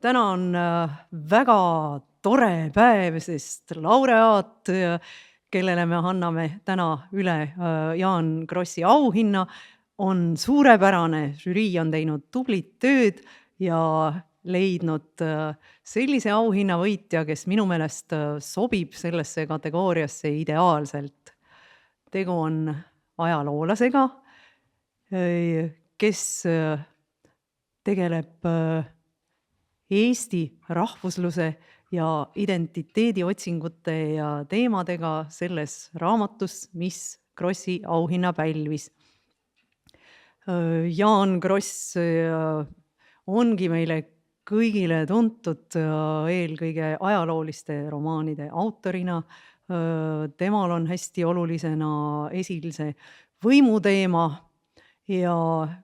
Täna on väga tore päev, sest laureaat, kellele me anname täna üle Jaan Krossi auhinna, on suurepärane. Žürii on teinud tublit tööd ja leidnud sellise auhinna võitja, kes minu meelest sobib sellesse kategooriasse ideaalselt. Tegu on ajaloolasega, kes tegeleb Eesti rahvusluse ja identiteedi otsingute ja teemadega selles raamatus, mis Krossi auhinna pälvis. Jaan Kross ongi meile kõigile tuntud eelkõige ajalooliste romaanide autorina. Temal on hästi olulisena esil see võimuteema. Ja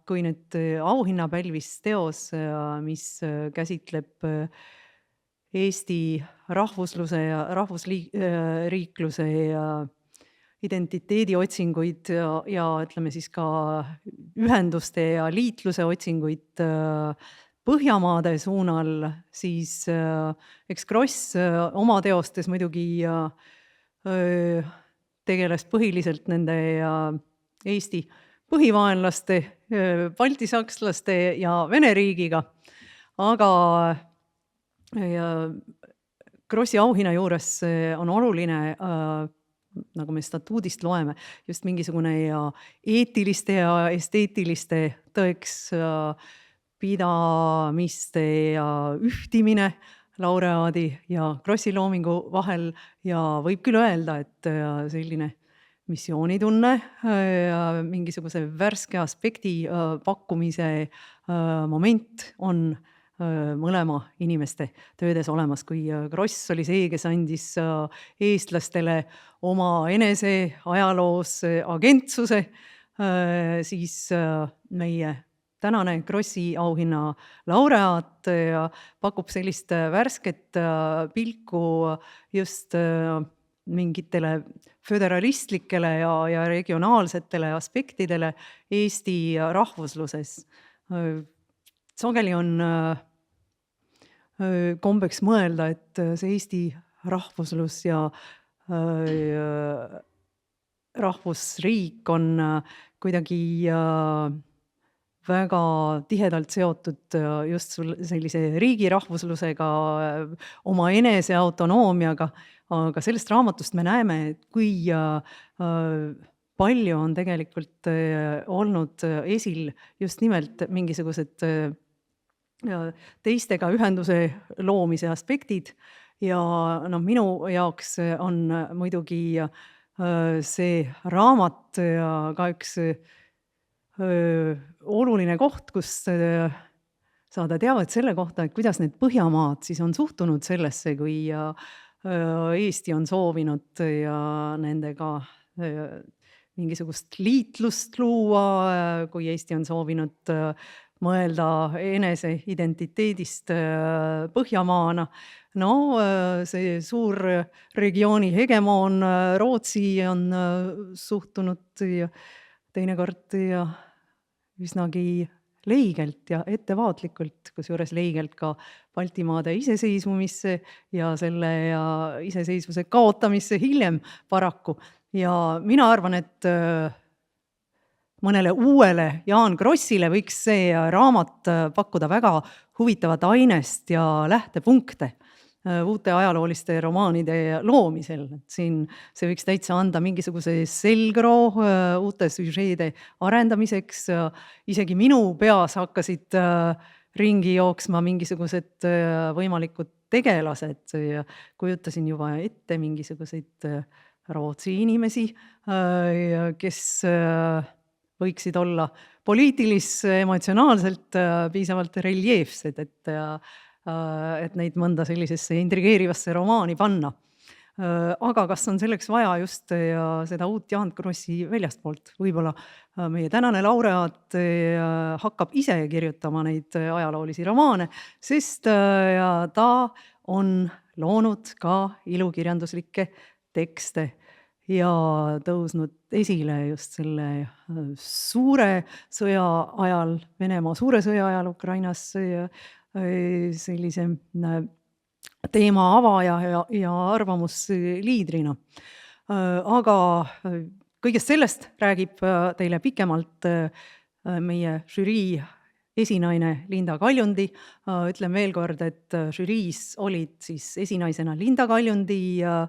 kui nüüd auhinna pälvis teos, mis käsitleb Eesti rahvusluse ja rahvusriikluse ja identiteedi otsinguid ja ütleme siis ka ühenduste ja liitluse otsinguid Põhjamaade suunal, siis eks Kross oma teostes muidugi tegeles põhiliselt nende Eesti põhivaenlaste, baltisakslaste ja Vene riigiga, aga Krossi auhinna juures on oluline, nagu me statuudist loeme, just mingisugune eetiliste ja esteetiliste tõeks pidamiste ja ühtimine laureaadi ja Krossi loomingu vahel ja võib küll öelda, et selline missioonitunne ja mingisuguse värske aspekti pakkumise moment on mõlema inimeste töödes olemas. Kui Kross oli see, kes andis eestlastele oma enese ajaloos agentsuse, siis meie tänane Krossi auhinna laureaat pakub sellist värsket pilku just mingitele föderalistlikele ja regionaalsetele aspektidele Eesti rahvusluses. Sageli on kombeks mõelda, et see Eesti rahvuslus ja rahvusriik on kuidagi väga tihedalt seotud just sellise riigi rahvuslusega, oma enese autonoomiaga, aga sellest raamatust me näeme, et kui palju on tegelikult olnud esil just nimelt mingisugused teistega ühenduse loomise aspektid ja minu jaoks on muidugi see raamat ka üks oluline koht, kus saada teavet selle kohta, et kuidas need Põhjamaad siis on suhtunud sellesse, kui Eesti on soovinud ja nendega mingisugust liitlust luua, kui Eesti on soovinud mõelda enese identiteedist Põhjamaana. See suur regiooni hegemoon Rootsi on suhtunud teinekord üsnagi leigelt ja ettevaatlikult, kusjuures leigelt ka Baltimaade iseseisvumisse ja selle iseseisvuse kaotamisse hiljem paraku. Ja mina arvan, et mõnele uuele Jaan Krossile võiks see raamat pakkuda väga huvitavat ainest ja lähtepunkte uute ajalooliste romaanide loomisel. Siin see võiks täitsa anda mingisuguse selgroo uute süžeede arendamiseks. Isegi minu peas hakkasid ringi jooksma mingisugused võimalikud tegelased. Kujutasin juba ette mingisuguseid Rootsi inimesi, kes võiksid olla poliitilis-emotsionaalselt piisavalt reljeefsed, et neid mõnda sellisesse intrigeerivasse romaani panna. Aga kas on selleks vaja just seda uut Jaan Krossi väljastpoolt? Võib-olla meie tänane laureaat hakkab ise kirjutama neid ajaloolisi romaane, sest ta on loonud ka ilukirjanduslikke tekste ja tõusnud esile just selle suure sõja ajal, Venemaa suure sõja ajal Ukrainas sellise teema avaja ja arvamusliidrina. Aga kõigest sellest räägib teile pikemalt meie žürii esinaine Linda Kaljundi. Ütlen veel kord, et žüriis olid siis esinaisena Linda Kaljundi ja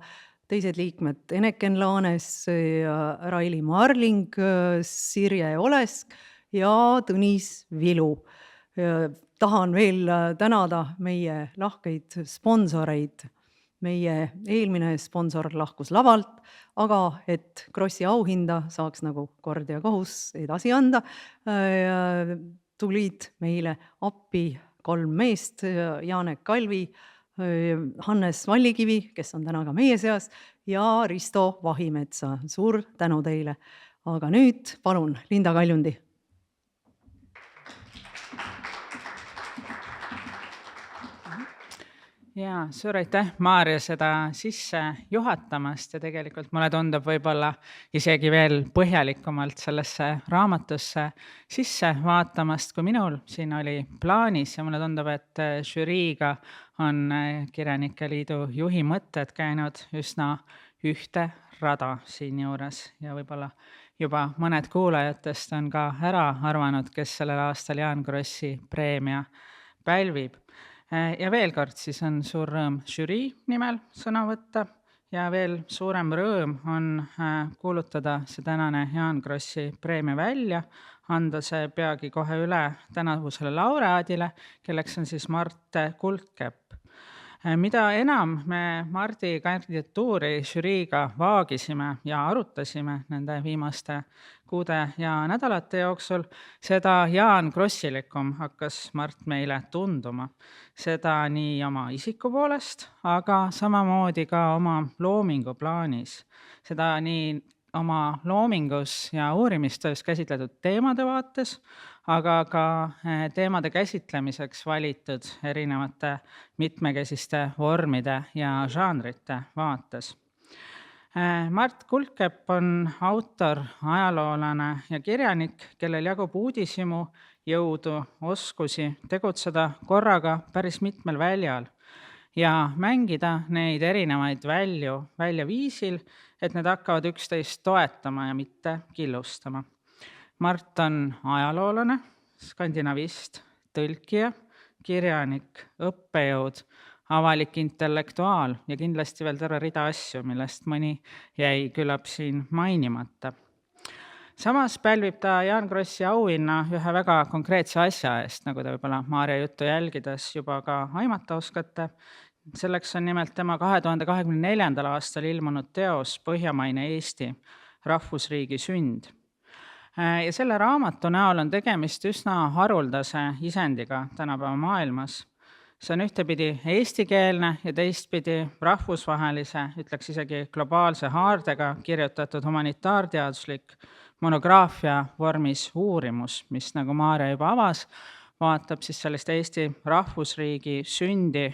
teised liikmed Eneken Laanes, Raili Marling, Sirje Olesk ja Tõnis Vilu. Tahan veel tänada meie lahkeid sponsoreid. Meie eelmine sponsor lahkus lavalt, aga et Krossi auhinda saaks nagu kord ja kohus edasi anda, tulid meile appi 3 meest, Janek Kalvi, Hannes Vallikivi, kes on täna ka meie seas, ja Risto Vahimetsa. Suur tänu teile. Aga nüüd palun Linda Kaljundi. Ja suur aitäh, Maarja, seda sisse juhatamast ja tegelikult mulle tundub võib-olla isegi veel põhjalikumalt sellesse raamatusse sisse vaatamast, kui minul siin oli plaanis ja mulle tundub, et žüriiga on Kirjanike Liidu juhi mõtted käinud üsna ühte rada siin juures ja võib-olla juba mõned kuulajatest on ka ära arvanud, kes sellel aastal Jaan Krossi preemia pälvib. Ja veel kord siis on suur rõõm žürii nimel sõna võtta ja veel suurem rõõm on kuulutada see tänane Jaan Krossi preemia välja, anda see peagi kohe üle tänavusele laureaadile, kelleks on siis Mart Kuldkepp. Mida enam me Mardi kandidatuuri žüriiga vaagisime ja arutasime nende viimaste kuude ja nädalate jooksul, seda Jaan Krossilikum hakkas Mart meile tunduma. Seda nii oma isiku poolest, aga samamoodi ka oma loomingu plaanis. Seda nii oma loomingus ja uurimistöös käsitletud teemade vaates, aga ka teemade käsitlemiseks valitud erinevate mitmekesiste vormide ja žanrite vaates. Mart Kuldkepp on autor, ajaloolane ja kirjanik, kellel jagub uudishimu, jõudu, oskusi tegutseda korraga päris mitmel väljal ja mängida neid erinevaid välju välja viisil, et need hakkavad üksteist toetama ja mitte killustama. Mart on ajaloolane, skandinavist, tõlkija, kirjanik, õppejõud, avalik intellektuaal ja kindlasti veel terve rida asju, millest mõni jäi küllap siin mainimata. Samas pälvib ta Jaan Krossi auhinna ühe väga konkreetse asja eest, nagu te võib-olla Maarja juttu jälgides juba ka aimata oskate. Selleks on nimelt tema 2024. aastal ilmunud teos Põhjamaine Eesti, rahvusriigi sünd. Ja selle raamatu näol on tegemist üsna haruldase isendiga tänapäeva maailmas. See on ühtepidi eestikeelne ja teistpidi rahvusvahelise, ütleks isegi globaalse haardega kirjutatud humanitaarteaduslik monograafia vormis uurimus, mis, nagu Maarja juba avas, vaatab siis sellist Eesti rahvusriigi sündi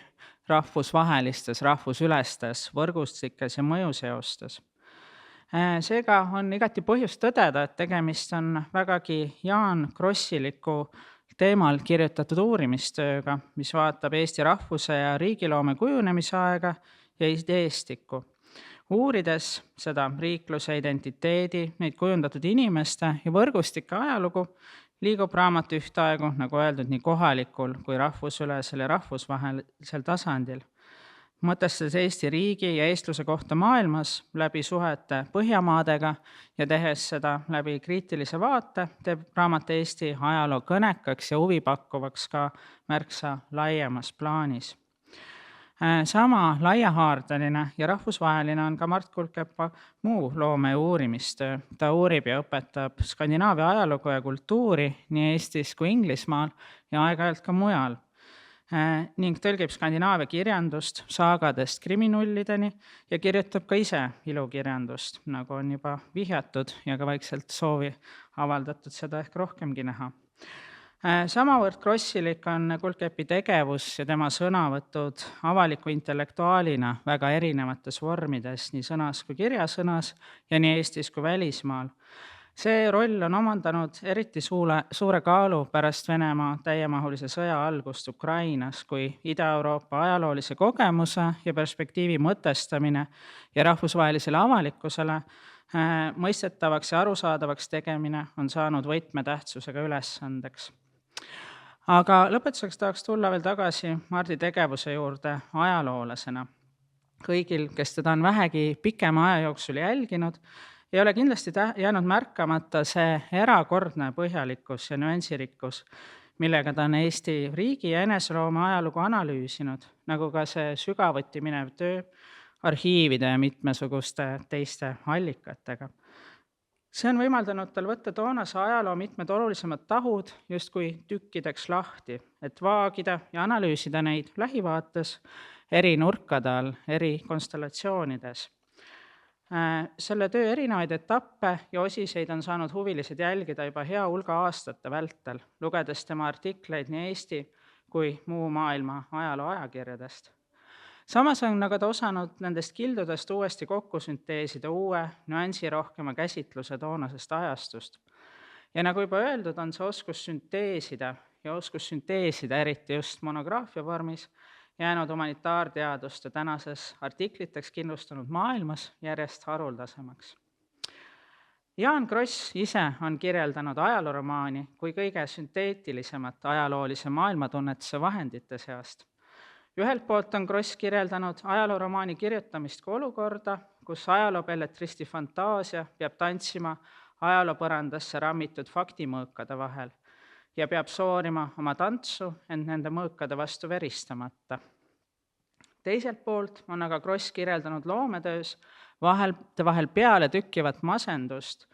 rahvusvahelistes, rahvusülestes võrgustikes ja mõjuseostes. Seega on igati põhjust tõdeda, et tegemist on vägagi Jaan Krossiliku teemal kirjutatud uurimistööga, mis vaatab Eesti rahvuse ja riigiloome kujunemisaega ja eestikku. Uurides seda riikluse identiteedi, neid kujundatud inimeste ja võrgustike ajalugu, liigub raamat ühtaegu, nagu öeldud, nii kohalikul kui rahvusülesel ja rahvusvahelisel tasandil. Mõtestades Eesti riigi ja eestluse kohta maailmas läbi suhete Põhjamaadega ja tehes seda läbi kriitilise vaate, teeb raamat Eesti ajaloo kõnekaks ja huvipakkuvaks ka märksa laiemas plaanis. Sama laiahaardeline ja rahvusvaheline on ka Mart Kuldkepa muu loome ja uurimistöö. Ta uurib ja õpetab Skandinaavia ajalugu ja kultuuri nii Eestis kui Inglismaal ja aeg-ajalt ka mujal. Ning tõlgib Skandinaavia kirjandust saagadest kriminullideni ja kirjutab ka ise ilukirjandust, nagu on juba vihjatud ja ka vaikselt soovi avaldatud seda ehk rohkemgi näha. Samavõrd krossilik on Kuldkepi tegevus ja tema sõnavõtud avaliku intellektuaalina väga erinevates vormides, nii sõnas kui kirjasõnas ja nii Eestis kui välismaal. See roll on omandanud eriti suure kaalu pärast Venemaa täiemahulise sõja algust Ukrainas, kui Ida-Euroopa ajaloolise kogemuse ja perspektiivi mõtestamine ja rahvusvahelisele avalikkusele mõistetavaks ja arusaadavaks tegemine on saanud võtmetähtsusega ülesandeks. Aga lõpetuseks tahaks tulla veel tagasi Mardi tegevuse juurde ajaloolasena. Kõigil, kes teda on vähegi pikema aja jooksul jälginud, ei ole kindlasti jäänud märkamata see erakordne põhjalikkus ja nüansirikkus, millega ta on Eesti riigi ja eneseloome ajalugu analüüsinud, nagu ka see sügavuti minev töö arhiivide ja mitmesuguste teiste allikatega. See on võimaldanud tal võtta toonase ajaloo mitmed olulisemad tahud justkui tükkideks lahti, et vaagida ja analüüsida neid lähivaates eri nurkade all, eri konstellatsioonides. Selle töö erinevaid etappe ja osiseid on saanud huvilised jälgida juba hea hulga aastate vältel, lugedes tema artikleid nii Eesti kui muu maailma ajaloo ajakirjadest. Samas on aga ta osanud nendest kildudest uuesti kokku sünteesida uue, nüansirohkema käsitluse toonasest ajastust. Ja nagu juba öeldud, on see oskus sünteesida eriti just monograafia vormis jäänud humanitaarteaduste tänases artikliteks kindlustanud maailmas järjest haruldasemaks. Jaan Kross ise on kirjeldanud ajalooromaani kui kõige sünteetilisemat ajaloolise maailmatunnetuse vahendite seast. Ühelt poolt on Kross kirjeldanud ajalooromaani kirjutamist kui olukorda, kus ajaloobelletristi fantaasia peab tantsima ajaloopõrandasse rammitud faktimõõkade vahel ja peab soorima oma tantsu, ent nende mõõkade vastu veristamata. Teiselt poolt on aga Kross kirjeldanud loometöös vahel peale tükkivat masendust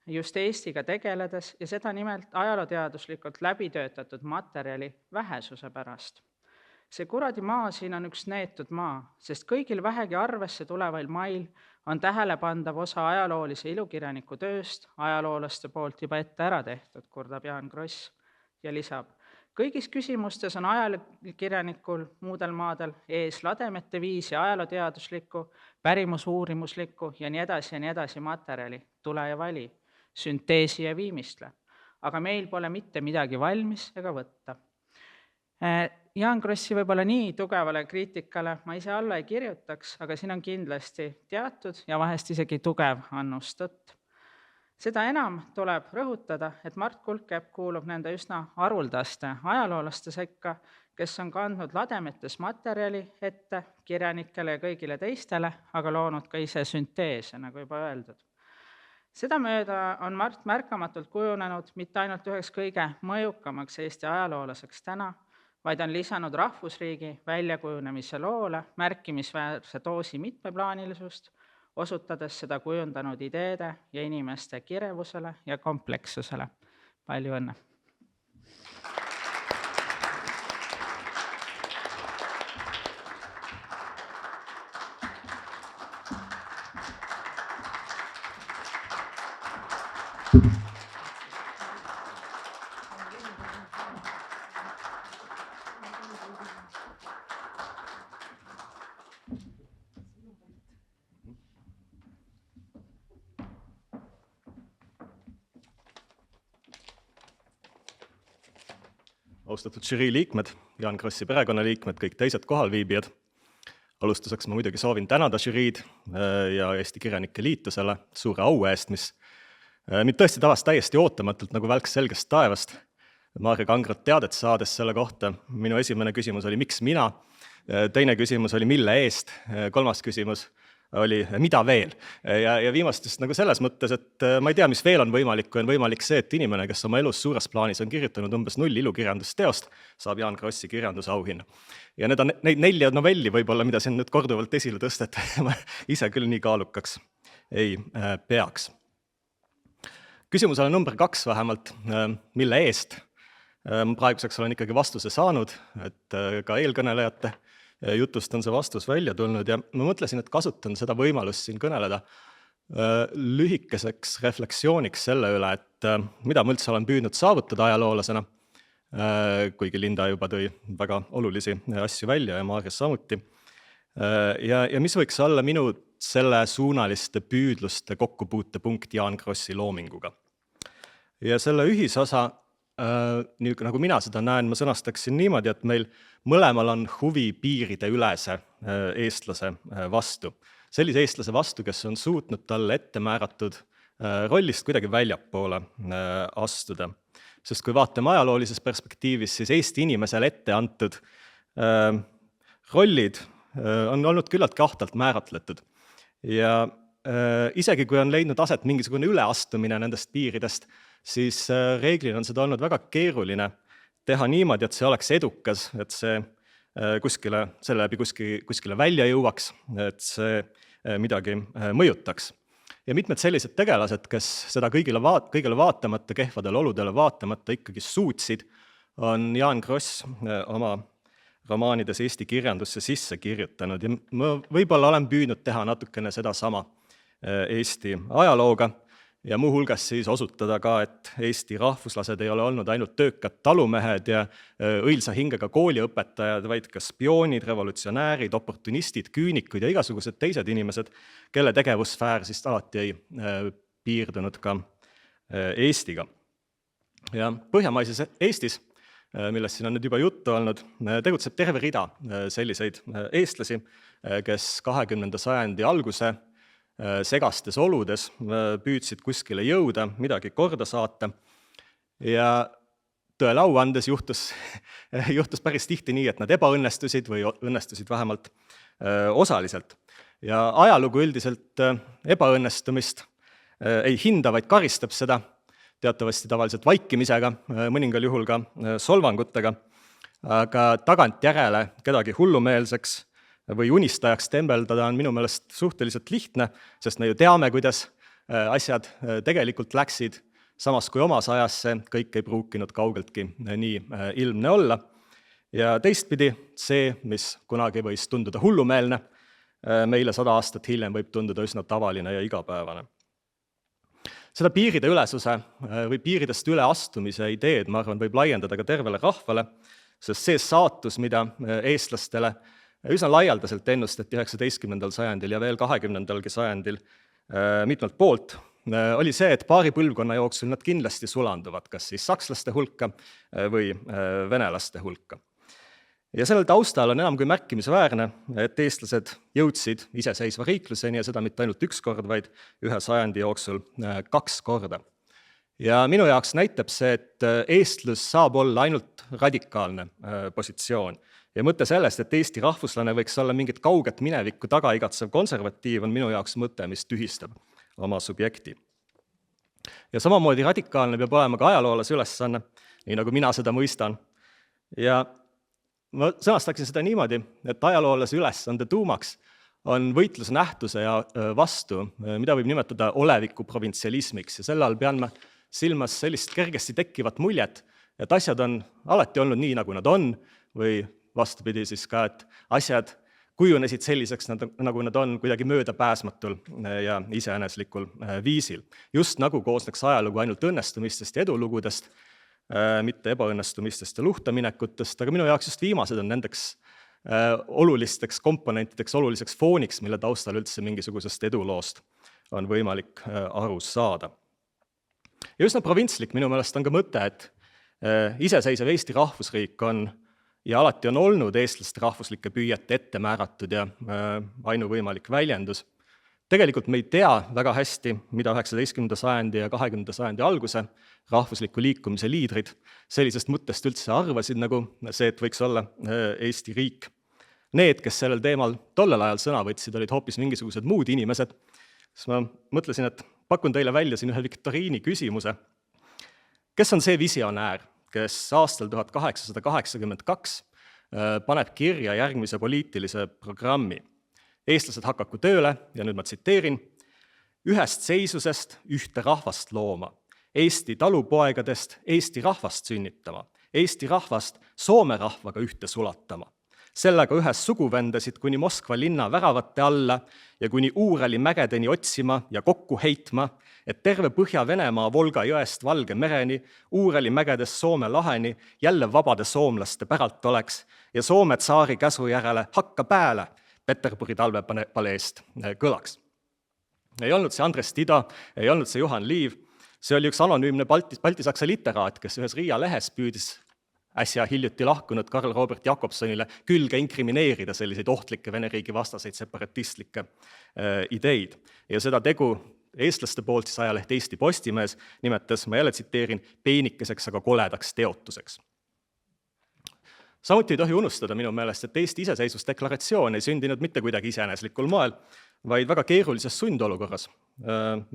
just Eestiga tegeledes ja seda nimelt ajalooteaduslikult läbitöötatud materjali vähesuse pärast. See kuradi maa siin on üks neetud maa, sest kõigil vähegi arvesse tulevail mail on tähelepandav osa ajaloolise ilukirjaniku tööst ajaloolaste poolt juba ette ära tehtud, kurdab Jaan Kross ja lisab. Kõigis küsimustes on ajalukirjanikul muudel maadel ees lademete viisi ajalooteaduslikku, pärimusuurimuslikku ja nii edasi materjali, tule ja vali, sünteesi ja viimistle. Aga meil pole mitte midagi valmis ega võtta. Jaan Krossi võib-olla nii tugevale kriitikale ma ise alla ei kirjutaks, aga siin on kindlasti teatud ja vahest isegi tugev annus tõtt. Seda enam tuleb rõhutada, et Mart Kulkep kuulub nende üsna haruldaste ajaloolaste sekka, kes on kandnud lademetes materjali ette kirjanikele ja kõigile teistele, aga loonud ka ise sünteese, nagu juba öeldud. Seda mööda on Mart märkamatult kujunenud mitte ainult üheks kõige mõjukamaks Eesti ajaloolaseks täna, vaid on lisanud rahvusriigi väljakujunemise loole märkimisväärse doosi mitmeplaanilisust, osutades seda kujundanud ideede ja inimeste kirevusele ja komplekssusele. Palju õnne! Austatud žürii liikmed, Jaan Krossi perekonnaliikmed, kõik teised kohalviibijad. Alustuseks ma muidugi soovin tänada žüriid ja Eesti Kirjanike Liitu selle suure au eest, mis mind tõesti tavas täiesti ootamatult nagu välk selgest taevast. Maarja Kangrat teadet saades selle kohta. Minu esimene küsimus oli, miks mina? Teine küsimus oli, mille eest? Kolmas küsimus oli, mida veel? Ja viimastest nagu selles mõttes, et ma ei tea, mis veel on võimalik, kui on võimalik see, et inimene, kes oma elus suures plaanis on kirjutanud umbes 0 ilukirjandusteost, saab Jaan Krossi kirjandusauhinna. Ja neid 4 novelli võib-olla, mida siin nüüd korduvalt esile tõstet, ma ise küll nii kaalukaks ei peaks. Küsimusele number 2 vähemalt, mille eest? Praeguseks olen ikkagi vastuse saanud, et ka eelkõnelejate jutust on see vastus välja tulnud ja ma mõtlesin, et kasutan seda võimalust siin kõneleda lühikeseks reflektsiooniks selle üle, et mida ma üldse olen püüdnud saavutada ajaloolasena, kuigi Linda juba tõi väga olulisi asju välja ja Maarjas samuti. Ja mis võiks olla minu selle suunaliste püüdluste kokkupuutepunkt Jaan Krossi loominguga. Ja selle ühisosa, nii nagu mina seda näen, ma sõnastaksin niimoodi, et meil mõlemal on huvi piiride ülese eestlase vastu. Sellise eestlase vastu, kes on suutnud talle ette määratud rollist kuidagi väljapoole astuda. Sest kui vaatame ajaloolises perspektiivis, siis Eesti inimesele ette antud rollid on olnud küllalt kahtalt määratletud. Ja isegi kui on leidnud aset mingisugune üleastumine nendest piiridest, siis reeglina on seda olnud väga keeruline teha niimoodi, et see oleks edukas, et see selle läbi kuskile välja jõuaks, et see midagi mõjutaks. Ja mitmed sellised tegelased, kes seda kõigile vaatamata, kehvadele oludele vaatamata ikkagi suutsid, on Jaan Kross oma romaanides Eesti kirjandusse sisse kirjutanud. Ja ma võib-olla olen püüdnud teha natukene sedasama Eesti ajalooga ja muuhulgas siis osutada ka, et Eesti rahvuslased ei ole olnud ainult töökad talumehed ja õilsa hingega kooliõpetajad, vaid ka spioonid, revolutsionäärid, oportunistid, küünikud ja igasugused teised inimesed, kelle tegevussfäär siis alati ei piirdunud ka Eestiga. Ja põhjamaises Eestis, millest siin on nüüd juba juttu olnud, tegutseb terve rida selliseid eestlasi, kes 20. sajandi alguse segastes oludes püüdsid kuskile jõuda, midagi korda saata. Ja tõele au andes juhtus päris tihti nii, et nad ebaõnnestusid või õnnestusid vähemalt osaliselt. Ja ajalugu üldiselt ebaõnnestumist ei hinda, vaid karistab seda, teatavasti tavaliselt vaikimisega, mõningal juhul ka solvangutega, aga tagantjärele kedagi hullumeelseks või unistajaks tembeldada on minu meelest suhteliselt lihtne, sest me ju teame, kuidas asjad tegelikult läksid, samas kui omas ajas see kõik ei pruukinud kaugeltki nii ilmne olla. Ja teistpidi see, mis kunagi võis tunduda hullumeelne, meile 100 aastat hiljem võib tunduda üsna tavaline ja igapäevane. Seda piiride ülesuse või piiridest üleastumise ideed, ma arvan, võib laiendada ka tervele rahvale, sest see saatus, mida eestlastele üsna laialdaselt ennustati 19. sajandil ja veel 20. sajandil mitmelt poolt, oli see, et paari põlvkonna jooksul nad kindlasti sulanduvad, kas siis sakslaste hulka või venelaste hulka. Ja sellel taustal on enam kui märkimisväärne, et eestlased jõudsid iseseisva riikluseni ja seda mitte ainult üks kord, vaid ühe sajandi jooksul 2 korda. Ja minu jaoks näitab see, et eestlus saab olla ainult radikaalne positsioon. Ja mõte sellest, et Eesti rahvuslane võiks olla mingit kauget minevikku taga igatsev konservatiiv, on minu jaoks mõte, mis tühistab oma subjekti. Ja samamoodi radikaalne peab olema ka ajaloolase ülesanne, nii nagu mina seda mõistan. Ja ma sõnastaksin seda niimoodi, et ajaloolase ülesande tuumaks on võitlus nähtuse ja vastu, mida võib nimetada oleviku provintsialismiks. Ja selle all pean ma silmas sellist kergesti tekkivat muljet, et asjad on alati olnud nii, nagu nad on, või vastupidi siis ka, et asjad kujunesid selliseks, nagu nad on kuidagi möödapääsmatul ja iseeneslikul viisil. Just nagu koosneks ajalugu ainult õnnestumistest ja edulugudest, mitte ebaõnnestumistest ja luhtaminekutest, aga minu jaoks just viimased on nendeks olulisteks komponentideks, oluliseks fooniks, mille taustal üldse mingisugusest eduloost on võimalik aru saada. Ja üsna provintslik minu meelest on ka mõte, et iseseisev Eesti rahvusriik on ja alati on olnud eestlaste rahvuslike püüete ette määratud ja ainuvõimalik väljendus. Tegelikult me ei tea väga hästi, mida 19. sajandi ja 20. sajandi alguse rahvusliku liikumise liidrid sellisest mõttest üldse arvasid, nagu see, et võiks olla Eesti riik. Need, kes sellel teemal tollel ajal sõna võtsid, olid hoopis mingisugused muud inimesed. Siis ma mõtlesin, et pakun teile välja siin ühe viktoriini küsimuse. Kes on see visionäär, kes aastal 1882 paneb kirja järgmise poliitilise programmi? Eestlased hakaku tööle, ja nüüd ma tsiteerin, ühest seisusest ühte rahvast looma, Eesti talupoegadest Eesti rahvast sünnitama, Eesti rahvast Soome rahvaga ühte sulatama. Sellega ühes suguvendasid kuni Moskva linna väravate alla ja kuni Uurali mägedeni otsima ja kokku heitma, et terve Põhja-Venemaa Volga jõest Valge mereni, Uurali mägedest Soome laheni jälle vabade soomlaste päralt oleks ja Soome tsaari käsu järele hakka pääle Peterburi talvepaleest kõlaks. Ei olnud see Andres Tida, ei olnud see Juhan Liiv, See oli üks anonüümne baltisaksa literaat, kes ühes Riia lehes püüdis äsja hiljuti lahkunud Karl Robert Jakobsonile külge inkrimineerida selliseid ohtlikke Vene riigi vastaseid separatistlikke ideid. Ja seda tegu eestlaste poolt siis ajaleht Eesti Postimees nimetas, ma jälle tsiteerin, peenikeseks, aga koledaks teotuseks. Samuti ei tohi unustada minu meelest, et Eesti iseseisvusdeklaratsioon ei sündinud mitte kuidagi iseeneslikul moel, vaid väga keerulises sundolukorras,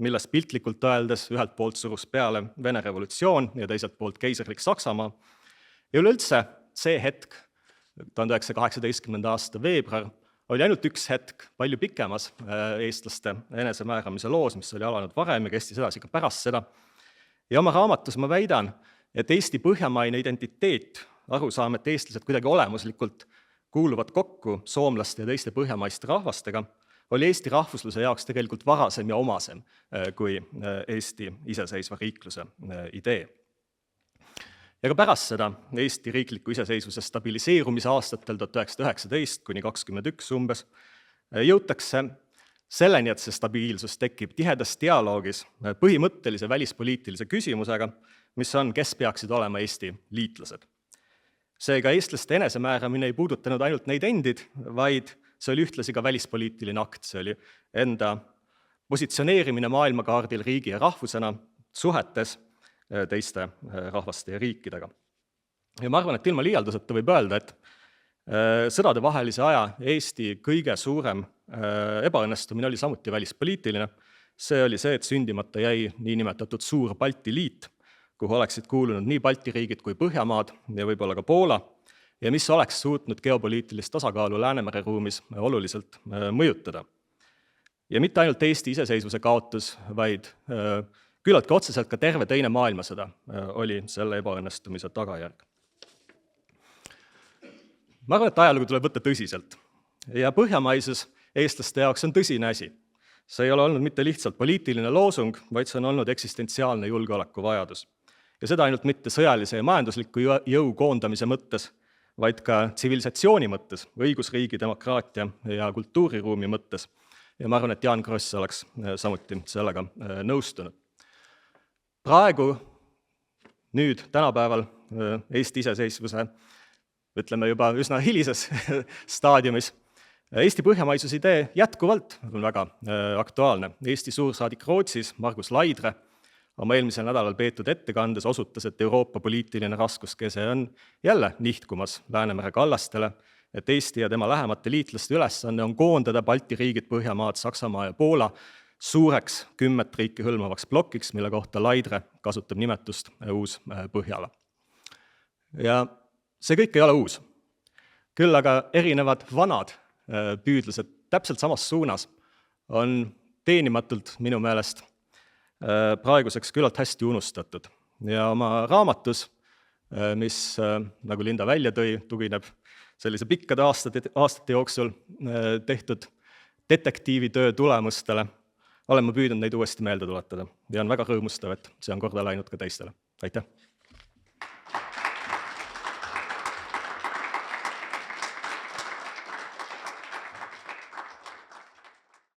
millest piltlikult öeldes ühelt poolt surus peale Vene revolutsioon ja teiselt poolt keiserlik Saksamaa. Ja üleüldse see hetk, 1918. aasta veebruar, oli ainult üks hetk palju pikemas eestlaste enesemääramise loos, mis oli alanud varem ja kestis edasi ka pärast seda. Ja oma raamatus ma väidan, et Eesti põhjamaine identiteet, arusaam, et eestlased kuidagi olemuslikult kuuluvad kokku soomlaste ja teiste põhjamaiste rahvastega, oli Eesti rahvusluse jaoks tegelikult varasem ja omasem kui Eesti iseseisva riikluse idee. Ja ka pärast seda Eesti riikliku iseseisvuse stabiliseerumise aastatel 1919 kuni 21 umbes jõutakse selleni, et see stabiilsus tekib tihedas dialoogis põhimõttelise välispoliitilise küsimusega, mis on, kes peaksid olema Eesti liitlased. Seega eestlaste enesemääramine ei puudutanud ainult neid endid, vaid see oli ühtlasi ka välispoliitiline akt, see oli enda positsioneerimine maailmakaardil riigi ja rahvusena suhetes teiste rahvaste ja riikidega. Ja ma arvan, et ilma liialduseta võib öelda, et sõdadevahelise aja Eesti kõige suurem ebaõnnestumine oli samuti välispoliitiline. See oli see, et sündimata jäi niinimetatud suur Balti liit, kuhu oleksid kuulunud nii Balti riigid kui Põhjamaad ja võib-olla ka Poola, ja mis oleks suutnud geopoliitilist tasakaalu Läänemere ruumis oluliselt mõjutada. Ja mitte ainult Eesti iseseisvuse kaotus, vaid küllaltki otseselt ka terve teine maailmasõda oli selle ebaõnnestumise tagajärg. Ma arvan, et ajalugu tuleb võtta tõsiselt. Ja põhjamaisus eestlaste jaoks on tõsine asi. See ei ole olnud mitte lihtsalt poliitiline loosung, vaid see on olnud eksistentsiaalne julgeolekuvajadus. Ja seda ainult mitte sõjalise ja majandusliku jõu koondamise mõttes, vaid ka tsivilisatsiooni mõttes, õigusriigi, demokraatia ja kultuuriruumi mõttes. Ja ma arvan, et Jaan Kross oleks samuti sellega nõustunud. Praegu, nüüd, tänapäeval Eesti iseseisvuse, ütleme juba üsna hilises staadiumis, Eesti põhjamaisus idee jätkuvalt on väga aktuaalne. Eesti suursaadik Rootsis, Margus Laidre, oma eelmisel nädalal peetud ettekandes osutas, et Euroopa poliitiline raskuskese on jälle nihkumas Läänemere kallastele, et Eesti ja tema lähemate liitlaste ülesanne on koondada Balti riigid, Põhjamaad, Saksamaa ja Poola suureks 10 riiki hõlmavaks plokiks, mille kohta Laidre kasutab nimetust Uus Põhjala. Ja see kõik ei ole uus. Küll aga erinevad vanad püüdlused täpselt samas suunas on teenimatult minu meelest praeguseks küllalt hästi unustatud. Ja oma raamatus, mis, nagu Linda välja tõi, tugineb sellise pikkade aastate jooksul tehtud detektiivitöö tulemustele, olen ma püüdnud neid uuesti meelde tuletada. Ja on väga rõõmustav, et see on korda läinud ka teistele. Aitäh!